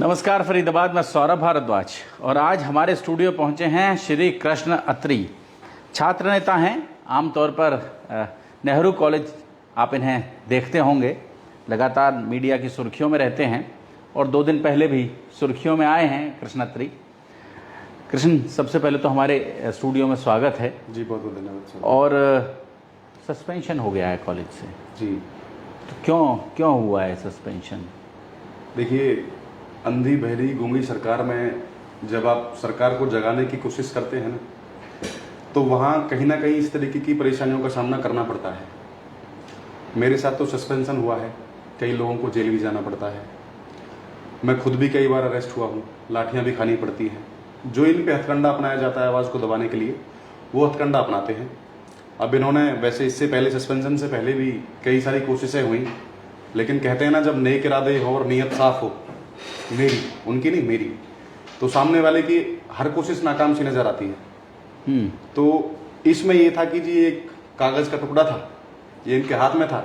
नमस्कार फरीदाबाद, मैं सौरभ भारद्वाज और आज हमारे स्टूडियो पहुंचे हैं श्री कृष्ण अत्री। छात्र नेता हैं, आमतौर पर नेहरू कॉलेज आप इन्हें देखते होंगे, लगातार मीडिया की सुर्खियों में रहते हैं और 2 दिन पहले भी सुर्खियों में आए हैं कृष्ण अत्री। कृष्ण, सबसे पहले तो हमारे स्टूडियो में स्वागत है जी। बहुत बहुत धन्यवाद। और सस्पेंशन हो गया है कॉलेज से जी, तो क्यों हुआ है सस्पेंशन? देखिए, अंधी बहरी गूंगी सरकार में जब आप सरकार को जगाने की कोशिश करते हैं ना, तो वहाँ कहीं ना कहीं इस तरीके की परेशानियों का सामना करना पड़ता है। मेरे साथ तो सस्पेंशन हुआ है, कई लोगों को जेल भी जाना पड़ता है। मैं खुद भी कई बार अरेस्ट हुआ हूँ, लाठियाँ भी खानी पड़ती हैं। जो इन पे हथकंडा अपनाया जाता है आवाज़ को दबाने के लिए, वो हथकंडा अपनाते हैं। अब इन्होंने वैसे इससे पहले, सस्पेंशन से पहले भी कई सारी कोशिशें हुई, लेकिन कहते हैं ना, जब नेक इरादे हो और नीयत साफ हो, मेरी, उनकी नहीं मेरी, तो सामने वाले की हर कोशिश नाकाम सी नजर आती है। तो इसमें ये था कि जी एक कागज का टुकड़ा था, ये इनके हाथ में था,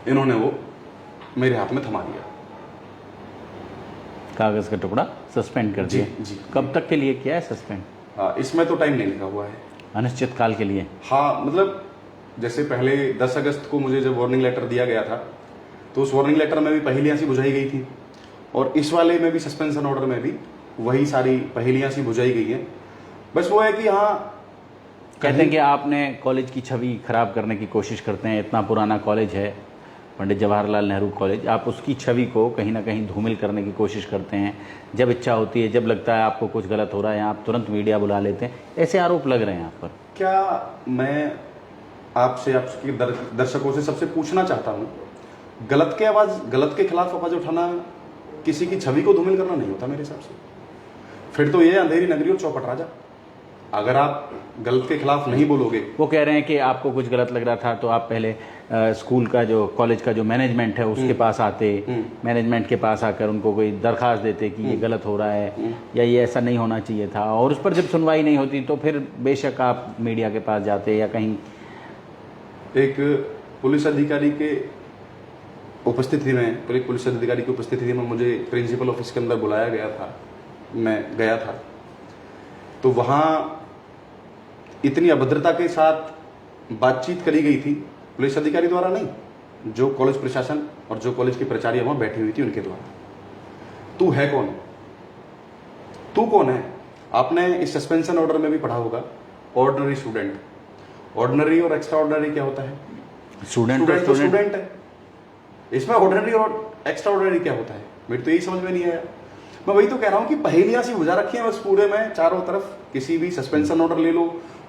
इन्होंने वो मेरे हाथ में थमा दिया। कागज का टुकड़ा सस्पेंड कर दिया? जी। कब तक के लिए किया है सस्पेंड? इसमें तो टाइम नहीं लिखा हुआ है, अनिश्चित काल के लिए। हाँ, मतलब जैसे पहले 10 अगस्त को मुझे जब वार्निंग लेटर दिया गया था, तो उस वार्निंग लेटर में भी पहेलियां सी बुझाई गई थी, और इस वाले में भी, सस्पेंशन ऑर्डर में भी वही सारी पहेलियां सी बुझाई गई है। बस वो है कि हाँ, कहते हैं कि आपने कॉलेज की छवि खराब करने की कोशिश करते हैं। इतना पुराना कॉलेज है, पंडित जवाहरलाल नेहरू कॉलेज, आप उसकी छवि को कहीं ना कहीं धूमिल करने की कोशिश करते हैं। जब इच्छा होती है, जब लगता है आपको कुछ गलत हो रहा है, आप तुरंत मीडिया बुला लेते हैं। ऐसे आरोप लग रहे हैं आप पर। क्या मैं आपसे, आपके दर्शकों से सबसे पूछना चाहता हूँ, गलत के खिलाफ आवाज उठाना किसी की छवि को धूमिल करना नहीं होता मेरे हिसाब से। फिर तो ये अंधेरी नगरी और चौपट राजा। अगर आप गलत के खिलाफ नहीं बोलोगे। वो कह रहे हैं कि आपको कुछ गलत लग रहा था तो आप पहले स्कूल का, जो कॉलेज का जो मैनेजमेंट है उसके पास आते, मैनेजमेंट के पास आकर उनको कोई दरखास्त देते कि ये गलत हो रहा है या ये ऐसा नहीं होना चाहिए था, और उस पर जब सुनवाई नहीं होती तो फिर बेशक आप मीडिया के पास जाते या कहीं। एक पुलिस अधिकारी के उपस्थिति में, पुलिस अधिकारी की उपस्थिति में मुझे प्रिंसिपल ऑफिस के अंदर बुलाया गया था। मैं गया था, तो वहाँ इतनी अभद्रता के साथ बातचीत करी गई थी, पुलिस अधिकारी द्वारा नहीं, जो कॉलेज प्रशासन और जो कॉलेज की प्राचार्य वहाँ बैठी हुई थी उनके द्वारा। तू है कौन? तू कौन है? आपने इस सस्पेंशन ऑर्डर में भी पढ़ा होगा, ऑर्डिनरी स्टूडेंट। ऑर्डिनरी और एक्स्ट्रा ऑर्डिनरी क्या होता है? स्टूडेंट तो स्टूडेंट है। इसमें ऑर्डिनरी और एक्स्ट्रा ऑर्डिनरी क्या होता है? मेरे तो यही समझ में नहीं आया। मैं वही तो कह रहा हूँ कि पहेलियां सी बुझा रखी है बस पूरे में, चारों तरफ। किसी भी सस्पेंशन ऑर्डर ले लो,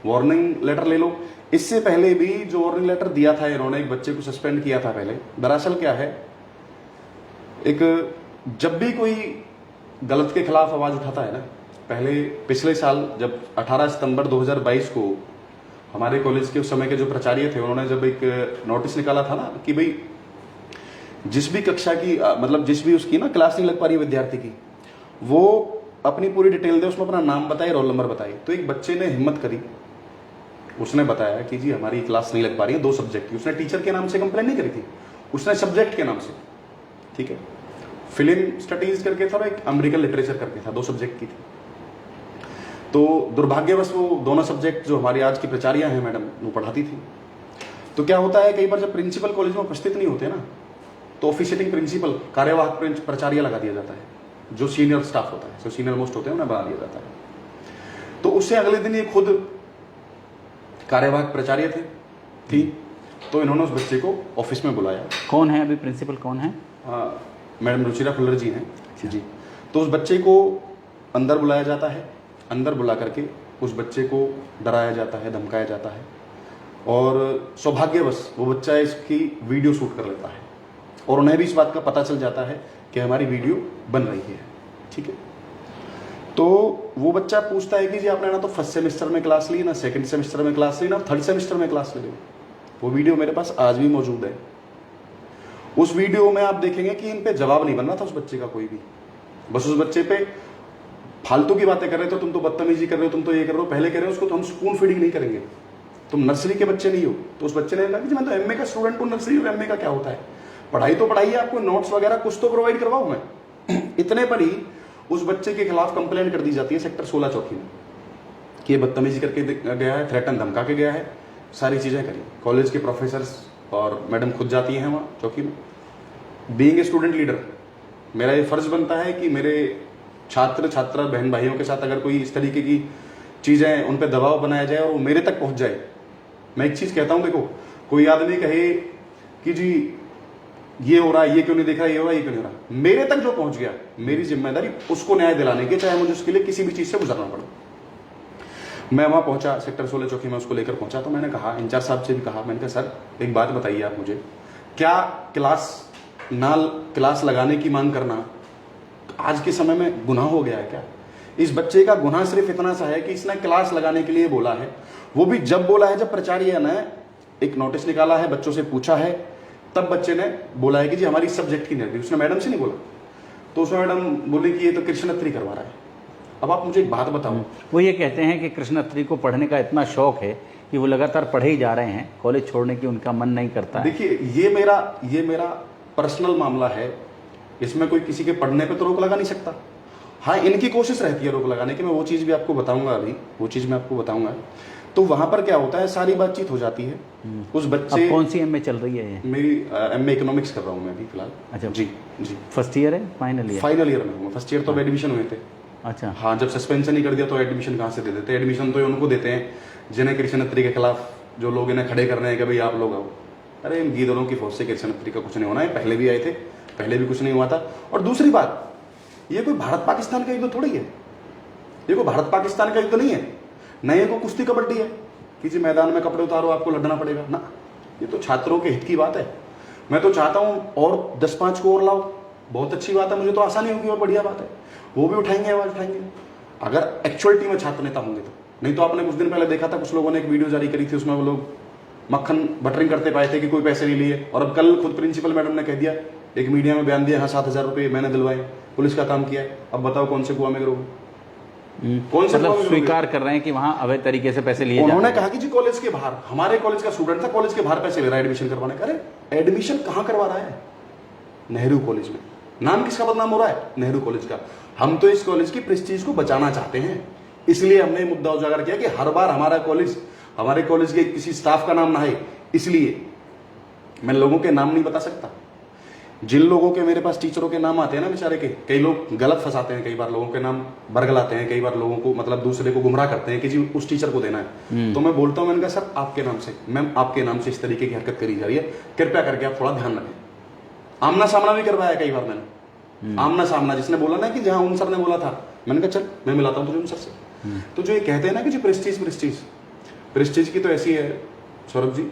वार्निंग लेटर ले लो। इससे पहले भी जो वार्निंग लेटर दिया था इन्होंने, एक बच्चे को सस्पेंड किया था पहले। दरअसल क्या है, एक जब भी कोई गलत के खिलाफ आवाज उठाता है ना, पहले पिछले साल जब 18 सितंबर 2022 को हमारे कॉलेज के उस समय के जो प्राचार्य थे, उन्होंने जब एक नोटिस निकाला था ना कि भाई जिस भी कक्षा की, मतलब जिस भी उसकी ना क्लास नहीं लग पा रही विद्यार्थी की, वो अपनी पूरी डिटेल दे, उसमें अपना नाम बताए, रोल नंबर बताए। तो एक बच्चे ने हिम्मत करी, उसने बताया कि जी हमारी क्लास नहीं लग पा रही है 2 सब्जेक्ट की। उसने टीचर के नाम से कंप्लेन नहीं करी थी, उसने सब्जेक्ट के नाम से, ठीक है, फिल्म स्टडीज करके था और एक अमेरिकन लिटरेचर करके था, 2 सब्जेक्ट की थी। तो दुर्भाग्यवश वो दोनों सब्जेक्ट जो हमारी आज की प्राचार्य हैं मैडम, वो पढ़ाती थी। तो क्या होता है, कई बार जब प्रिंसिपल कॉलेज में उपस्थित नहीं होते ना, तो ऑफिशिएटिंग प्रिंसिपल, कार्यवाहक प्राचार्य लगा दिया जाता है, जो सीनियर स्टाफ होता है, जो सीनियर मोस्ट होते हैं उन्हें बना दिया जाता है। तो उससे अगले दिन ये खुद कार्यवाहक प्राचार्य थी, तो इन्होंने उस बच्चे को ऑफिस में बुलाया। कौन है अभी प्रिंसिपल, कौन है? मैडम रुचिरा खुल्लर जी हैं जी। तो उस बच्चे को अंदर बुलाया जाता है, अंदर बुला करके उस बच्चे को डराया जाता है, धमकाया जाता है, और सौभाग्यवश वो बच्चा इसकी वीडियो शूट कर लेता है, और उन्हें भी इस बात का पता चल जाता है कि हमारी वीडियो बन रही है, ठीक है। तो वो बच्चा पूछता है कि जी आपने ना तो फर्स्ट सेमेस्टर में क्लास ली, ना सेकंड सेमेस्टर में क्लास ली, ना थर्ड सेमेस्टर में क्लास ले ली। वो वीडियो मेरे पास आज भी मौजूद है। उस वीडियो में आप देखेंगे कि इन पे जवाब नहीं बन रहा था उस बच्चे का कोई भी, बस उस बच्चे पे फालतू की बातें कर रहे थे, तुम तो बदतमीजी कर रहे हो, तुम तो ये कर रहे हो। पहले कह रहे हो उसको तो हम स्पून फीडिंग नहीं करेंगे, तुम नर्सरी के बच्चे नहीं हो। तो उस बच्चे ने कहा कि मैं तो एमए का स्टूडेंट हूँ, नर्सरी और एमए का क्या होता है, पढ़ाई तो पढ़ाई है, आपको नोट्स वगैरह कुछ तो प्रोवाइड करवाऊँ मैं, इतने पर ही उस बच्चे के खिलाफ कंप्लेंट कर दी जाती है सेक्टर 16 चौकी में कि ये बदतमीजी करके गया है, थ्रेटन धमका के गया है, सारी चीज़ें करी। कॉलेज के प्रोफेसर्स और मैडम खुद जाती हैं वहाँ चौकी में। बीइंग ए स्टूडेंट लीडर मेरा ये फर्ज बनता है कि मेरे छात्र छात्रा बहन भाइयों के साथ अगर कोई इस तरीके की चीज़ें उन पर दबाव बनाया जाए और वो मेरे तक पहुँच जाए। मैं एक चीज़ कहता हूँ, देखो कोई आदमी कहे कि जी ये हो रहा है, ये क्यों नहीं देख रहा, ये हो रहा है, ये क्यों नहीं हो रहा, मेरे तक जो पहुंच गया मेरी जिम्मेदारी उसको न्याय दिलाने की, चाहे मुझे उसके लिए किसी भी चीज़ से गुजरना पड़े। मैं वहाँ पहुंचा, सेक्टर 16 चौकी में उसको लेकर पहुंचा, तो मैंने कहा, इंचार्ज साहब से भी कहा, मैंने कहा सर एक बात बताइए आप मुझे, क्या क्लास लगाने की मांग करना आज के समय में गुनाह हो गया है क्या? इस बच्चे का गुनाह सिर्फ इतना सा है कि इसने क्लास लगाने के लिए बोला है, वो भी जब बोला है जब प्राचार्य ने एक नोटिस निकाला है, बच्चों से पूछा है, तब बच्चे ने बोला है कि जी हमारी इस सब्जेक्ट की नहीं थी। उसने मैडम से नहीं बोला, तो उसमें मैडम बोली कि ये तो कृष्ण अत्री करवा रहा है। अब आप मुझे एक बात बताओ, वो ये कहते हैं कि कृष्ण अत्री को पढ़ने का इतना शौक है कि वो लगातार पढ़े ही जा रहे हैं, कॉलेज छोड़ने की उनका मन नहीं करता है। देखिए ये मेरा पर्सनल मामला है, इसमें कोई किसी के पढ़ने पे तो रोक लगा नहीं सकता। हाँ, इनकी कोशिश रहती है रोक लगाने की, मैं वो चीज़ भी आपको बताऊंगा, अभी वो चीज़ मैं आपको बताऊंगा। तो वहां पर क्या होता है, सारी बातचीत हो जाती है। उस बच्चे, अब कौन सी एमए चल रही है ये? मेरी एमए इकोनॉमिक्स कर रहा हूँ मैं अभी फिलहाल। अच्छा, जी जी, फर्स्ट ईयर है, फाइनल ईयर? फाइनल ईयर में हूँ। फर्स्ट ईयर तो अब एडमिशन हुए थे। अच्छा हाँ, जब सस्पेंशन ही कर दिया तो एडमिशन कहाँ से दे देते? एडमिशन तो उनको देते हैं जिन्हें कृष्ण अत्री के खिलाफ जो लोग इन्हें खड़े कर रहे हैं कि भाई आप लोग आओ। अरे इन गीदड़ों की फौज से कृष्ण अत्री का कुछ नहीं होना है, पहले भी आए थे, पहले भी कुछ नहीं हुआ था। और दूसरी बात, ये कोई भारत पाकिस्तान का युद्ध थोड़ी है, ये कोई भारत पाकिस्तान का युद्ध नहीं है, न ये कोई कुश्ती कबड्डी है कि जी मैदान में कपड़े उतारो आपको लड़ना पड़ेगा ना। ये तो छात्रों के हित की बात है। मैं तो चाहता हूँ और 10-5 को और लाओ, बहुत अच्छी बात है, मुझे तो आसानी होगी और बढ़िया बात है, वो भी उठाएंगे, आवाज उठाएंगे अगर एक्चुअलिटी में छात्र नेता होंगे तो। नहीं तो आपने कुछ दिन पहले देखा था, कुछ लोगों ने एक वीडियो जारी करी थी, उसमें वो लोग मक्खन बटरिंग करते पाए थे कि कोई पैसे नहीं लिए, और अब कल खुद प्रिंसिपल मैडम ने कह दिया, एक मीडिया में बयान दिया, हाँ 7,000 रुपये मैंने दिलवाए, पुलिस का काम किया है। अब बताओ कौन से कुआं में गिरोगे? कौन से मतलब स्वीकार कर रहे हैं कि वहां अवैध तरीके से पैसे लिए उन्होंने कहा कि जी कॉलेज के बाहर, हमारे कॉलेज का स्टूडेंट था, कॉलेज के बाहर पैसे ले रहा है एडमिशन करवाने का। अरे एडमिशन कहाँ करवा रहा है? नेहरू कॉलेज में। नाम किसका बदनाम हो रहा है? नेहरू कॉलेज का। हम तो इस कॉलेज की प्रेस्टीज को बचाना चाहते हैं, इसलिए हमने मुद्दा उजागर किया कि हर बार हमारे कॉलेज के किसी स्टाफ का नाम ना है। इसलिए मैं लोगों के नाम नहीं बता सकता। जिन लोगों के मेरे पास टीचरों के नाम आते हैं ना बेचारे के, कई लोग गलत फंसाते हैं, कई बार लोगों के नाम बरगलाते हैं, कई बार लोगों को मतलब दूसरे को गुमराह करते हैं कि जी उस टीचर को देना है। तो मैं बोलता हूँ, मैंने कहा सर आपके नाम से, मैम आपके नाम से इस तरीके की हरकत करी जा रही है, कृपया करके आप थोड़ा ध्यान रखें। आमना सामना भी करवाया कई बार मैंने, आमना सामना, जिसने बोला ना कि जहाँ उन सर ने बोला था, मैंने कहा चल मैं मिलाता हूँ तुझे उन सर से। तो जो ये कहते हैं ना कि जी प्रेस्टीज की तो ऐसी है सौरभ जी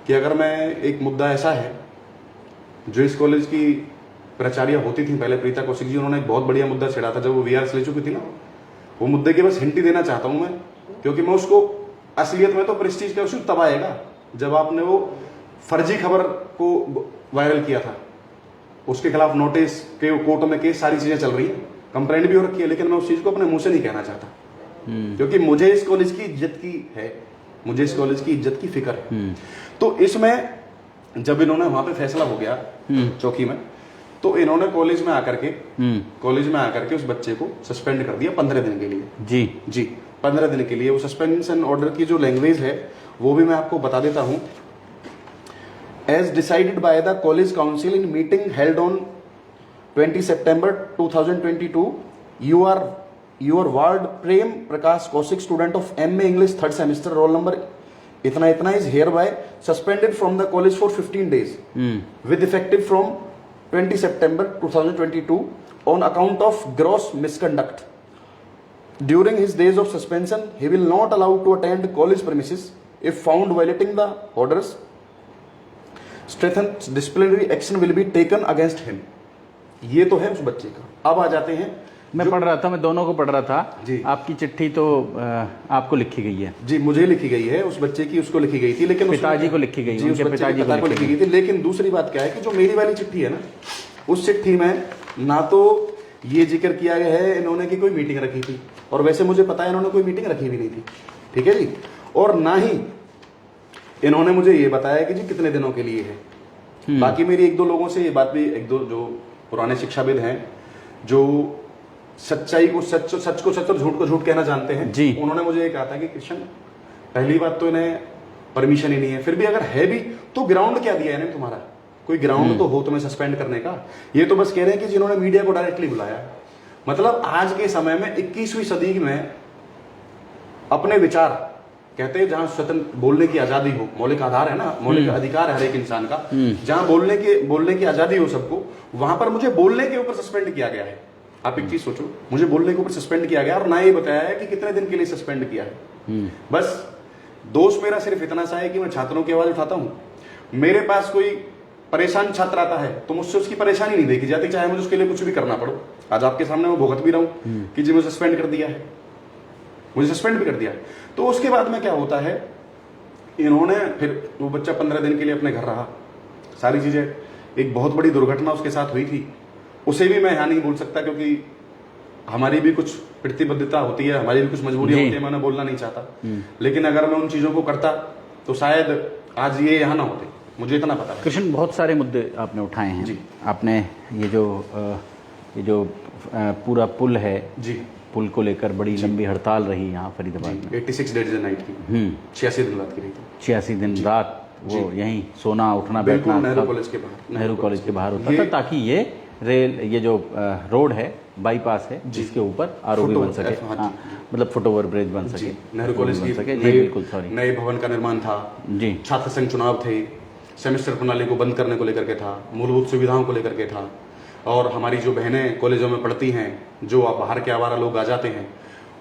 कि अगर मैं एक मुद्दा ऐसा है, जो इस कॉलेज की प्राचार्य होती थी पहले, प्रीता कौशिक जी, उन्होंने एक बहुत बढ़िया मुद्दा छेड़ा था जब वो वीआर ले चुकी थी ना, वो मुद्दे के बस हिंट ही देना चाहता हूं मैं, क्योंकि मैं उसको असलियत में तो प्रेस्टीज का इशू तब आएगा जब आपने वो फर्जी खबर को वायरल किया था, उसके खिलाफ नोटिस के कोर्ट में केस, सारी चीजें चल रही है, कंप्लेंट भी हो रखी है, लेकिन मैं उस चीज को अपने मुंह से नहीं कहना चाहता, क्योंकि मुझे इस कॉलेज की इज्जत की है, मुझे इस कॉलेज की इज्जत की फिक्र है। तो इसमें जब इन्होंने वहां पे फैसला हो गया चौकी में, तो इन्होंने कॉलेज में आकर के उस बच्चे को सस्पेंड कर दिया 15 दिन के लिए। जी 15 दिन के लिए। वो सस्पेंशन ऑर्डर की जो लैंग्वेज है वो भी मैं आपको बता देता हूं। As decided by the college council in meeting held on 20 September 2022, your ward Prem Prakash Kaushik, student of MA English 3rd semester, roll number इतना is hereby suspended from the college for 15 days with effective from 20 September 2022 on account of gross misconduct. During his days of suspension, he will not allowed to attend college premises if found violating the orders. Strengthened disciplinary action will be taken against him. ये तो है उस बच्चे का। अब आ जाते हैं, मैं पढ़ रहा था, मैं दोनों को पढ़ रहा था जी। आपकी चिट्ठी तो आपको लिखी गई है? जी मुझे लिखी गई है, उस बच्चे की उसको लिखी गई थी, लेकिन पिताजी को लिखी गई, जी, उनके पिताजी को लिखी गई थी। लेकिन दूसरी बात क्या है कि जो मेरी वाली चिट्ठी है ना, उस चिट्ठी में ना तो ये जिक्र किया गया है इन्होंने कि कोई मीटिंग रखी थी, और वैसे मुझे पता है इन्होंने कोई मीटिंग रखी भी नहीं थी, ठीक है जी, और ना ही इन्होंने मुझे ये बताया कि जी कितने दिनों के लिए है। बाकी मेरी एक दो लोगों से ये बात भी, एक दो जो पुराने शिक्षाविद हैं जो सच्चाई को सच, सच को सच और झूठ को झूठ कहना जानते हैं जी। उन्होंने मुझे ये कहा था कि कृष्ण, पहली बात तो इन्हें परमिशन ही नहीं है, फिर भी अगर है भी तो ग्राउंड क्या दिया है इन्हें तुम्हारा? कोई ग्राउंड तो हो तुम्हें सस्पेंड करने का। ये तो बस कह रहे हैं कि जिन्होंने मीडिया को डायरेक्टली बुलाया। मतलब आज के समय में 21वीं सदी में अपने विचार, कहते हैं जहां स्वतंत्र बोलने की आजादी हो, मौलिक आधार है ना, मौलिक अधिकार है हर एक इंसान का, जहां बोलने की आजादी हो सबको, वहां पर मुझे बोलने के ऊपर सस्पेंड किया गया है। आप एक चीज सोचो, मुझे बोलने के ऊपर सस्पेंड किया गया और ना ये बताया है कि कितने दिन के लिए सस्पेंड किया है। बस दोष मेरा सिर्फ इतना सा है कि मैं छात्रों की आवाज उठाता हूं। मेरे पास कोई परेशान छात्र आता है तो मुझसे उसकी परेशानी नहीं देखी जाती, चाहे मुझे उसके लिए कुछ भी करना पड़ो। आज आपके सामने मैं भुगत भी रहा हूं कि जी मुझे सस्पेंड कर दिया है, मुझे सस्पेंड भी कर दिया। तो उसके बाद में क्या होता है, इन्होंने फिर वो बच्चा 15 दिन के लिए अपने घर रहा, सारी चीजें। एक बहुत बड़ी दुर्घटना उसके साथ हुई थी, उसे भी मैं यहाँ नहीं बोल सकता क्योंकि हमारी भी कुछ प्रतिबद्धता होती है, हमारी भी कुछ मजबूरियां होती है, मैंने बोलना नहीं चाहता। लेकिन अगर मैं उन चीजों को करता तो शायद आज ये यहाँ ना होते, मुझे इतना पता है। कृष्ण, बहुत सारे मुद्दे आपने उठाए हैं जी। आपने ये जो पूरा पुल है जी, पुल को लेकर बड़ी लंबी हड़ताल रही यहाँ फरीदाबाद में, 86 डेज एंड नाइट की, 86 दिन रात की रही थी। 86 दिन रात वो यहीं सोना उठना बिल्कुल बैठना नेहरू कॉलेज के बाहर, नेहरू कॉलेज के बाहर होता था, ताकि ये रेल, ये जो रोड है, बाईपास है, जिसके ऊपर आरओबी बन सके, हाँ, मतलब फुटओवर ब्रिज बन सके, नेहरू कॉलेज की बिल्कुल, सॉरी, नए भवन का निर्माण था जी, छात्र संघ चुनाव थे, सेमेस्टर प्रणाली को बंद करने को लेकर के था, मूलभूत सुविधाओं को लेकर के था, और हमारी जो बहनें कॉलेजों में पढ़ती हैं, जो बाहर के आवारा लोग आ जाते हैं,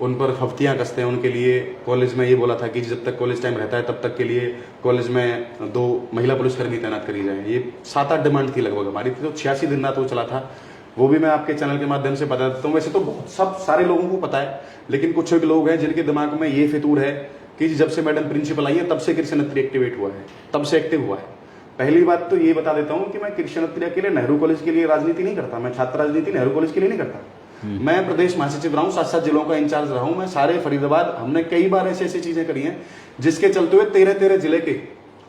उन पर हफ्तियाँ कसते हैं, उनके लिए कॉलेज में ये बोला था कि जब तक कॉलेज टाइम रहता है तब तक के लिए कॉलेज में 2 महिला पुलिसकर्मी तैनात करी जाए। ये 7-8 डिमांड थी लगभग हमारी थी। तो 86 दिन रात वो चला था, वो भी मैं आपके चैनल के माध्यम से बता देता हूँ। वैसे तो सब सारे लोगों को पता है, लेकिन कुछ एक लोग हैं जिनके दिमाग में ये फितूर है कि जब से मैडम प्रिंसिपल आई है तब से कृष्ण अत्री एक्टिवेट हुआ है, तब से एक्टिव हुआ है। पहली बात तो ये बता देता हूँ कि मैं कृष्ण अत्री के लिए, नेहरू कॉलेज के लिए राजनीति नहीं करता, मैं छात्र राजनीति नेहरू कॉलेज के लिए नहीं करता। मैं प्रदेश महासचिव रहा हूँ, 7-7 जिलों का इंचार्ज रहा हूँ मैं, सारे फरीदाबाद, हमने कई बार ऐसी ऐसी चीजें करी हैं जिसके चलते हुए 13-13 जिले के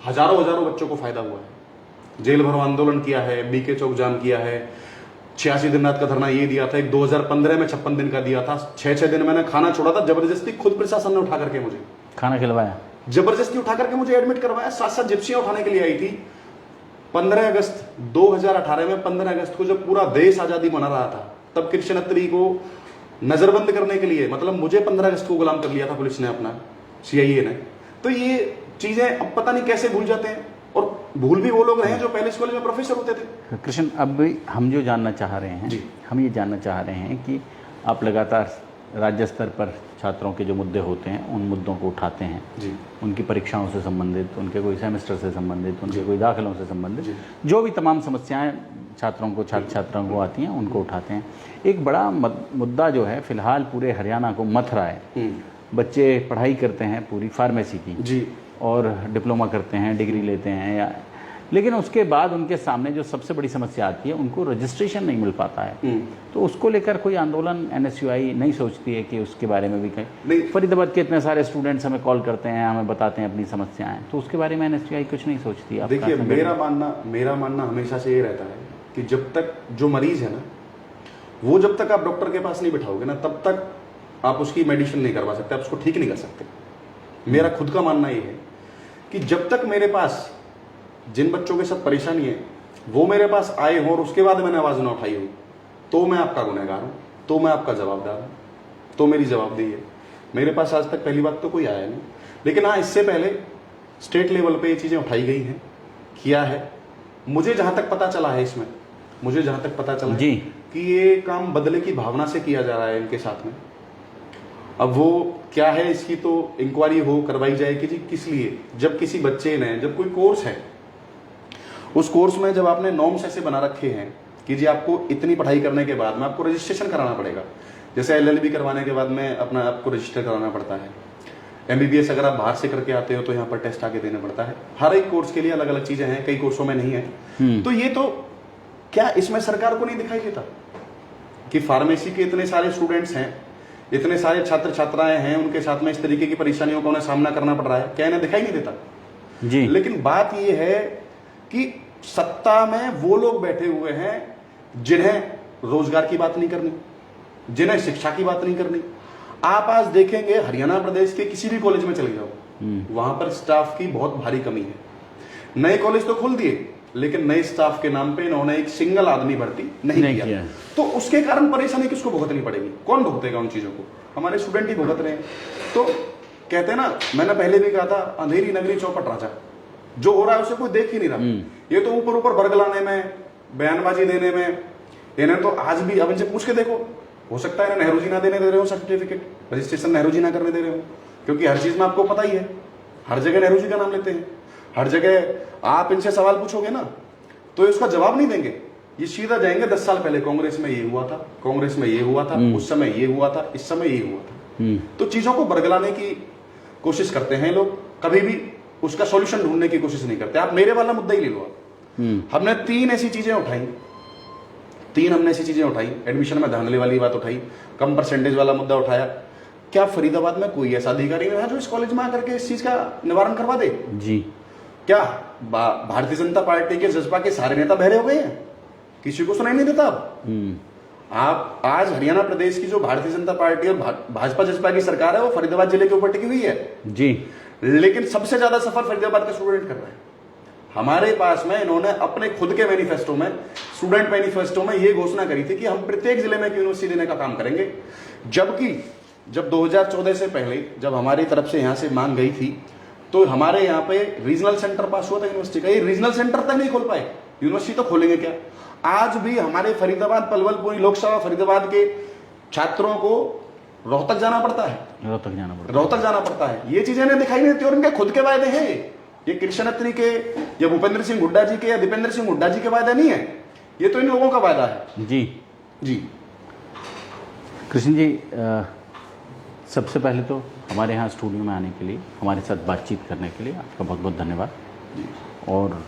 हजारों बच्चों को फायदा हुआ है। जेल भरो आंदोलन किया है, बीके चौक जाम किया है, 86 दिन रात का धरना ये दिया था, एक 2015 में 56 दिन का दिया था, 6-6 दिन मैंने खाना छोड़ा था जबरदस्ती, खुद प्रशासन ने उठा करके मुझे खाना खिलवाया, जबरदस्ती उठा करके मुझे एडमिट करवाया। 7-7 जिप्सियां उठाने के लिए आई थी। 15 अगस्त 2018 में, 15 अगस्त को जब पूरा देश आजादी मना रहा था, तब कृष्ण अत्री को नजरबंद करने के लिए, मतलब मुझे 15 अगस्त को गुलाम कर लिया था पुलिस ने, अपना सीआईए ने। तो ये चीजें अब पता नहीं कैसे भूल जाते हैं, और भूल भी वो लोग रहे हैं जो पहले इस कॉलेज में प्रोफेसर होते थे। कृष्ण, अब हम जो जानना चाह रहे हैं जी, हम ये जानना चाह रहे हैं कि आप लगातार राज्य स्तर पर छात्रों के जो मुद्दे होते हैं उन मुद्दों को उठाते हैं जी, उनकी परीक्षाओं से संबंधित, उनके कोई सेमेस्टर से संबंधित, उनके कोई दाखिलों से संबंधित, जो भी तमाम समस्याएं छात्रों को, छात्राओं को आती हैं उनको उठाते हैं। एक बड़ा मुद्दा जो है फिलहाल पूरे हरियाणा को मथ रहा है, बच्चे पढ़ाई करते हैं पूरी फार्मेसी की जी, और डिप्लोमा करते हैं, डिग्री लेते हैं, या लेकिन उसके बाद उनके सामने जो सबसे बड़ी समस्या आती है, उनको रजिस्ट्रेशन नहीं मिल पाता है। तो उसको लेकर कोई आंदोलन एनएसयूआई नहीं सोचती है कि उसके बारे में भी कहीं? फरीदाबाद के इतने सारे स्टूडेंट्स हमें कॉल करते हैं, हमें बताते हैं अपनी समस्याएं, तो उसके बारे में एनएसयूआई कुछ नहीं सोचती? देखिए, मेरा मानना हमेशा से ये रहता है कि जब तक जो मरीज है ना, वो जब तक आप डॉक्टर के पास नहीं बिठाओगे ना, तब तक आप उसकी मेडिसिन नहीं करवा सकते, आप उसको ठीक नहीं कर सकते। मेरा खुद का मानना ये है कि जब तक मेरे पास जिन बच्चों के साथ परेशानी है वो मेरे पास आए हों और उसके बाद मैंने आवाज ना उठाई हो, तो मैं आपका गुनहगार हूं, तो मैं आपका जवाबदार हूं, तो मेरी जवाबदेही है। मेरे पास आज तक पहली बात तो कोई आया नहीं, लेकिन हाँ, इससे पहले स्टेट लेवल पे ये चीजें उठाई गई हैं, किया है। मुझे जहां तक पता चला है, इसमें मुझे जहां तक पता चला जी, कि ये काम बदले की भावना से किया जा रहा है इनके साथ में। अब वो क्या है, इसकी तो इंक्वायरी हो, करवाई जाए कि जी किस लिए। जब किसी बच्चे ने, जब कोई कोर्स है, उस कोर्स में जब आपने नॉर्म्स ऐसे बना रखे हैं कि जी आपको इतनी पढ़ाई करने के बाद में आपको रजिस्ट्रेशन कराना पड़ेगा, जैसे एलएलबी करवाने के बाद में अपना आपको रजिस्टर कराना पड़ता है, एमबीबीएस अगर आप बाहर से करके आते हो तो यहाँ पर टेस्ट आके देना पड़ता है। हर एक कोर्स के लिए अलग अलग चीजें हैं, कई कोर्सों में नहीं है। तो ये तो क्या इसमें सरकार को नहीं दिखाई देता कि फार्मेसी के इतने सारे स्टूडेंट्स हैं, इतने सारे छात्र छात्राएं हैं, उनके साथ में इस तरीके की परेशानियों का उन्हें सामना करना पड़ रहा है, क्या इन्हें दिखाई नहीं देता? जी। लेकिन बात यह है कि सत्ता में वो लोग बैठे हुए हैं जिन्हें रोजगार की बात नहीं करनी, जिन्हें शिक्षा की बात नहीं करनी। आप आज देखेंगे हरियाणा प्रदेश के किसी भी कॉलेज में चले जाओ, वहां पर स्टाफ की बहुत भारी कमी है। नए कॉलेज तो खोल दिए, लेकिन नए स्टाफ के नाम पे इन्होंने एक सिंगल आदमी भर्ती नहीं किया। तो उसके कारण परेशानी किसको भुगतनी पड़ेगी? कौन भुगतेगा उन चीजों को? हमारे स्टूडेंट ही भुगत रहे हैं। तो कहते हैं ना, मैंने पहले भी कहा था, अंधेरी नगरी चौपट राजा, जो हो रहा है उसे कोई देख ही नहीं रहा। ये तो ऊपर ऊपर बरगलाने में, बयानबाजी देने में, इन्हें तो आज भी, अब इनसे पूछ के देखो, हो सकता है नेहरू जी ना देने दे रहे हो सर्टिफिकेट, रजिस्ट्रेशन नेहरू जी ना करने दे रहे हो, क्योंकि हर चीज में आपको पता ही है, हर जगह नेहरू जी का नाम लेते हैं। हर जगह आप इनसे सवाल पूछोगे ना तो इसका जवाब नहीं देंगे, ये सीधा जाएंगे 10 साल पहले कांग्रेस में ये हुआ था, कांग्रेस में ये हुआ था, उस समय ये हुआ था, इस समय ये हुआ था। तो चीजों को बरगलाने की कोशिश करते हैं लोग, कभी भी उसका सॉल्यूशन ढूंढने की कोशिश नहीं करते। आप मेरे वाला मुद्दा ही ले लो। हमने 3 ऐसी चीजें उठाई, एडमिशन में धांधली वाली बात उठाई, कम परसेंटेज वाला मुद्दा उठाया। क्या फरीदाबाद में कोई ऐसा अधिकारी नहीं है जो इस कॉलेज में आकर के इस चीज का निवारण करवा दे? जी। क्या भारतीय जनता पार्टी के जज्बा के सारे नेता बहरे हो गए हैं? किसी को सुनाई नहीं देता। आप आज हरियाणा प्रदेश की जो भारतीय जनता पार्टी और भाजपा जज्बा की सरकार है, वो फरीदाबाद जिले के ऊपर टिकी हुई है जी, लेकिन सबसे ज्यादा सफर फरीदाबाद का स्टूडेंट कर रहा है। हमारे पास में इन्होंने अपने खुद के मैनिफेस्टो में, स्टूडेंट मैनिफेस्टो में ये घोषणा करी थी कि हम प्रत्येक जिले में एक यूनिवर्सिटी देने का काम करेंगे। जबकि जब 2014 से पहले जब हमारी तरफ से यहां से मांग गई थी, तो हमारे यहाँ पे रीजनल सेंटर पास हुआ था यूनिवर्सिटी का, ये रीजनल सेंटर तक नहीं खोल पाए, यूनिवर्सिटी तो खोलेंगे क्या? आज भी हमारे फरीदाबाद, पलवल, पुरी लोकसभा फरीदाबाद के छात्रों को रोहतक जाना पड़ता है, रोहतक जाना पड़ता है। ये चीजें इन्हें दिखाई नहीं देती और इनके खुद के वायदे हैं। ये कृष्ण अत्री के या भूपेंद्र सिंह हुड्डा जी के या दीपेंद्र सिंह हुड्डा जी के वायदे नहीं है, ये तो इन लोगों का वायदा है। जी कृष्ण जी, सबसे पहले तो हमारे यहाँ स्टूडियो में आने के लिए, हमारे साथ बातचीत करने के लिए आपका बहुत बहुत धन्यवाद। और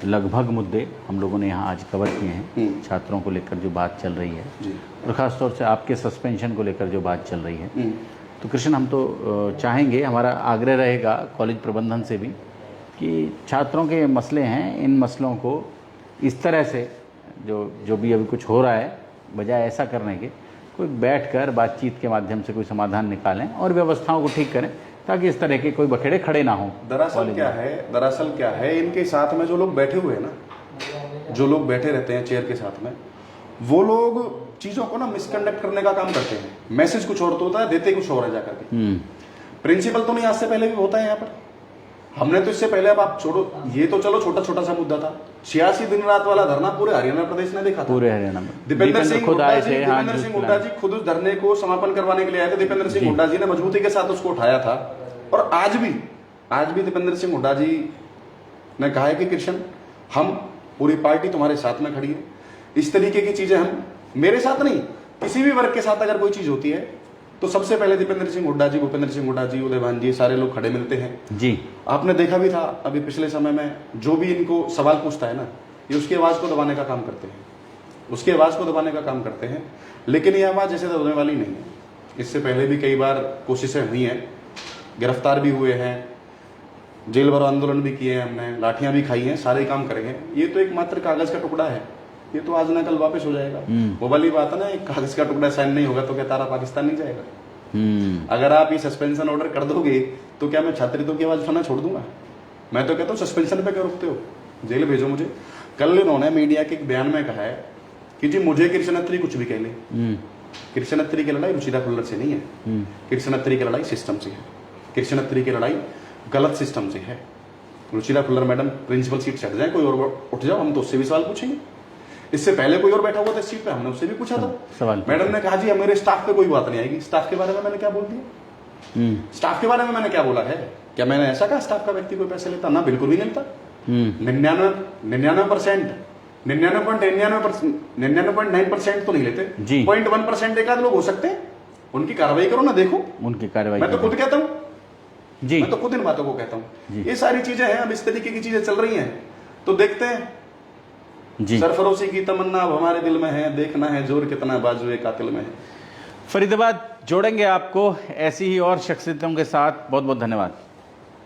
लगभग मुद्दे हम लोगों ने यहाँ आज कवर किए हैं, छात्रों को लेकर जो बात चल रही है और ख़ासतौर से आपके सस्पेंशन को लेकर जो बात चल रही है। तो कृष्ण, हम तो चाहेंगे, हमारा आग्रह रहेगा कॉलेज प्रबंधन से भी कि छात्रों के मसले हैं, इन मसलों को इस तरह से जो भी अभी कुछ हो रहा है, बजाय ऐसा करने के कोई बैठकर बातचीत के माध्यम से कोई समाधान निकालें और व्यवस्थाओं को ठीक करें, ताकि इस तरह के कोई बखेड़े खड़े ना हो। दरअसल क्या है, इनके साथ में जो लोग बैठे हुए हैं ना, जो लोग बैठे रहते हैं चेयर के साथ में, वो लोग चीजों को ना मिसकंडक्ट करने का काम करते हैं। मैसेज कुछ और तो होता है, देते कुछ और है जाकर के। प्रिंसिपल तो नहीं, आज से पहले भी होता है यहाँ पर। हमने तो इससे पहले, अब आप छोड़ो, ये तो चलो छोटा छोटा सा मुद्दा था, 86 दिन रात वाला धरना पूरे हरियाणा प्रदेश ने देखा था। पूरे हरियाणा में दीपेंद्र सिंह हुड्डा जी खुद उस धरने को समापन करवाने के लिए आए थे। दीपेंद्र सिंह हुड्डा जी ने मजबूती के साथ उसको उठाया था। और आज भी दीपेंद्र सिंह हुड्डा जी ने कहा है कि कृष्ण, हम पूरी पार्टी तुम्हारे साथ में खड़ी है। इस तरीके की चीजें हम, मेरे साथ नहीं, किसी भी वर्ग के साथ अगर कोई चीज होती है तो सबसे पहले दीपेंद्र सिंह हुड्डा जी, भूपेंद्र सिंह हुड्डा जी, उदयभान जी, सारे लोग खड़े मिलते हैं जी। आपने देखा भी था अभी पिछले समय में, जो भी इनको सवाल पूछता है ना, ये उसकी आवाज को दबाने का काम करते हैं, उसकी आवाज को दबाने का काम करते हैं। लेकिन ये आवाज ऐसे दबाने वाली नहीं है। इससे पहले भी कई बार कोशिशें हुई हैं, गिरफ्तार भी हुए हैं, जेल भरो आंदोलन भी किए हैं हमने, लाठियां भी खाई हैं, सारे काम करेंगे। ये तो एक मात्र कागज का टुकड़ा है, ये तो आज ना कल वापस हो जाएगा। वो वाली बात है ना, एक कागज का टुकड़ा साइन नहीं होगा तो क्या तारा पाकिस्तान नहीं जाएगा? अगर आप ये सस्पेंशन ऑर्डर कर दोगे तो क्या मैं छात्रों की आवाज उठाना छोड़ दूंगा? मैं तो कहता हूँ सस्पेंशन पे क्यों रुकते हो, जेल भेजो मुझे। कल इन्होंने मीडिया के एक बयान में कहा है कि जी मुझे कृष्ण अत्री कुछ भी कह ले, कृष्ण अत्री की लड़ाई रुचिरा खुल्लर से नहीं है, कृष्ण अत्री की लड़ाई सिस्टम से है, कृष्ण अत्री की लड़ाई गलत सिस्टम से है। Ruchira Khullar madam principal seat से हट जाए, कोई और उठ जाओ, हम तो उससे भी सवाल पूछेंगे। इससे पहले कोई और बैठा हुआ था इस सीट पे, हमने उससे भी पूछा था सवाल। मैडम ने कहा जी मेरे स्टाफ पे कोई बात नहीं आएगी। स्टाफ के बारे में मैंने क्या बोल दिया? स्टाफ के बारे में मैंने क्या बोला है? क्या मैंने ऐसा कहा स्टाफ का व्यक्ति कोई पैसे लेता? ना, बिल्कुल नहीं लेता। 99.99% तो नहीं लेते, 0.1% एक आध लोग हो सकते हैं। उनकी कार्रवाई करो ना, देखो उनकी कार्रवाई। मैं तो खुद कहता हूँ जी, मैं तो खुद इन बातों को कहता हूँ। ये सारी चीजें हैं, अब इस तरीके की चीजें चल रही हैं तो देखते हैं जी। सरफरोशी की तमन्ना अब हमारे दिल में है, देखना है जोर कितना बाजुए कातिल में है। फरीदाबाद जोड़ेंगे आपको ऐसी ही और शख्सियतों के साथ। बहुत बहुत धन्यवाद।